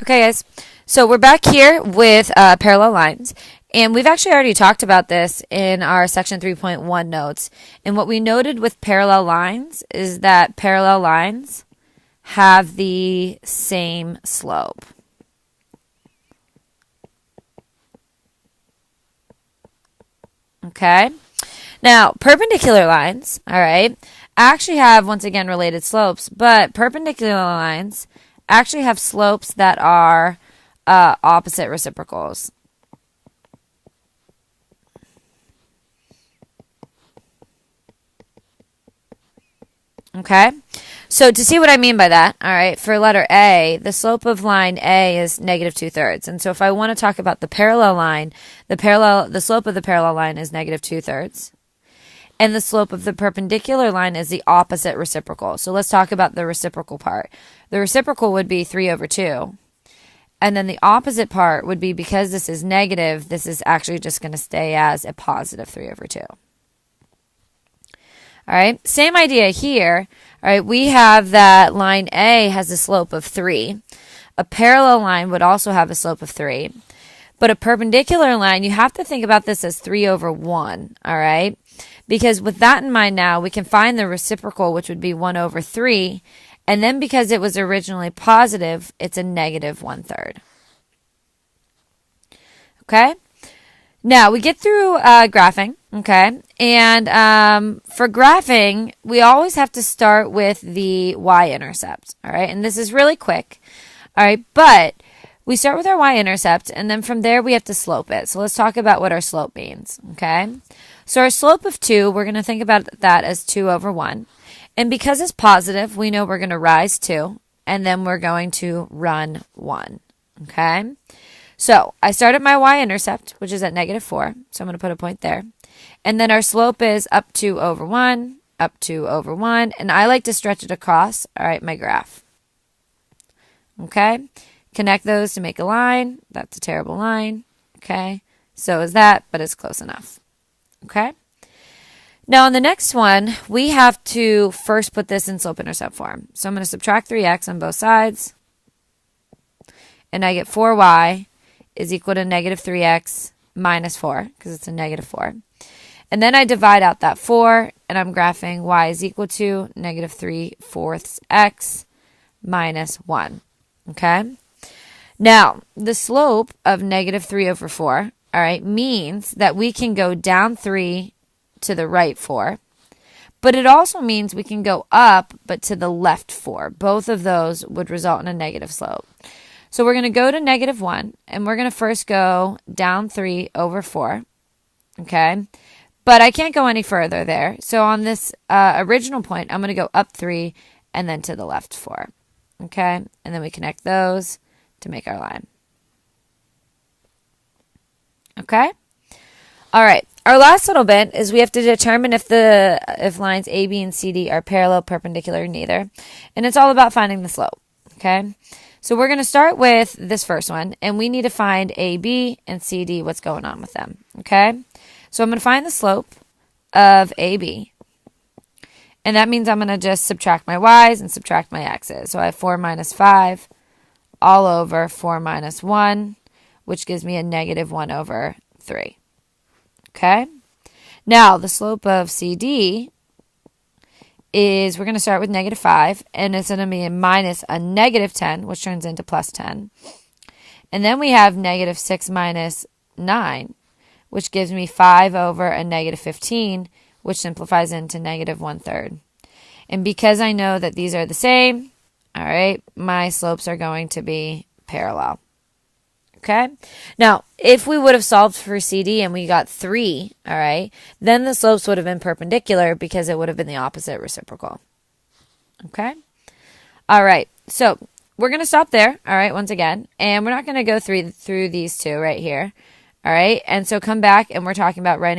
Okay, guys. So we're back here with parallel lines. And we've actually already talked about this in our section 3.1 notes. And what we noted with parallel lines is that parallel lines have the same slope. Okay? Now, perpendicular lines, all right, actually have, once again, related slopes, but perpendicular lines actually have slopes that are opposite reciprocals. Okay, so to see what I mean by that, all right, for letter A, the slope of line A is negative 2/3. And so if I want to talk about the parallel line, the slope of the parallel line is negative 2/3. And the slope of the perpendicular line is the opposite reciprocal. So let's talk about the reciprocal part. The reciprocal would be 3/2. And then the opposite part would be, because this is negative, this is actually just going to stay as a positive 3/2. All right, same idea here. All right, we have that line A has a slope of 3. A parallel line would also have a slope of 3. But a perpendicular line, you have to think about this as 3/1, all right? Because with that in mind now, we can find the reciprocal, which would be 1/3. And then because it was originally positive, it's a negative 1/3. Okay? Now, we get through graphing, okay? And for graphing, we always have to start with the y-intercept, all right? And this is really quick, all right? But we start with our y-intercept, and then from there, we have to slope it. So let's talk about what our slope means, okay? So our slope of 2, we're going to think about that as 2/1. And because it's positive, we know we're going to rise 2, and then we're going to run 1, okay? So I start at my y-intercept, which is at -4, so I'm going to put a point there. And then our slope is up 2/1, up 2/1, and I like to stretch it across, all right, my graph. Okay? Connect those to make a line. That's a terrible line, okay? So is that, but it's close enough, okay? Now on the next one, we have to first put this in slope-intercept form. So I'm going to subtract 3x on both sides, and I get 4y is equal to -3x minus 4, because it's a -4. And then I divide out that 4, and I'm graphing y is equal to -3/4 x minus 1. Okay? Now, the slope of -3/4, all right, means that we can go down 3 to the right 4. But it also means we can go up, but to the left 4. Both of those would result in a negative slope. So we're going to go to -1, and we're going to first go down 3/4, okay? But I can't go any further there. So on this original point, I'm going to go up 3 and then to the left 4, okay? And then we connect those to make our line. Okay? All right. Our last little bit is we have to determine if lines A, B, and CD are parallel, perpendicular, or neither. And it's all about finding the slope, okay? So we're going to start with this first one, and we need to find AB and CD, what's going on with them, okay? So I'm going to find the slope of AB, and that means I'm going to just subtract my y's and subtract my x's. So I have 4 minus 5 all over 4 minus 1, which gives me a -1/3, okay? Now, the slope of CD is, we're going to start with -5, and it's going to be a minus a -10, which turns into +10. And then we have -6 minus 9, which gives me 5 over a -15, which simplifies into -1/3. And because I know that these are the same, all right, my slopes are going to be parallel. Okay? Now, if we would have solved for CD and we got 3, all right, then the slopes would have been perpendicular because it would have been the opposite reciprocal. Okay? All right. So we're going to stop there, all right, once again. And we're not going to go through these two right here. All right? And so come back and we're talking about writing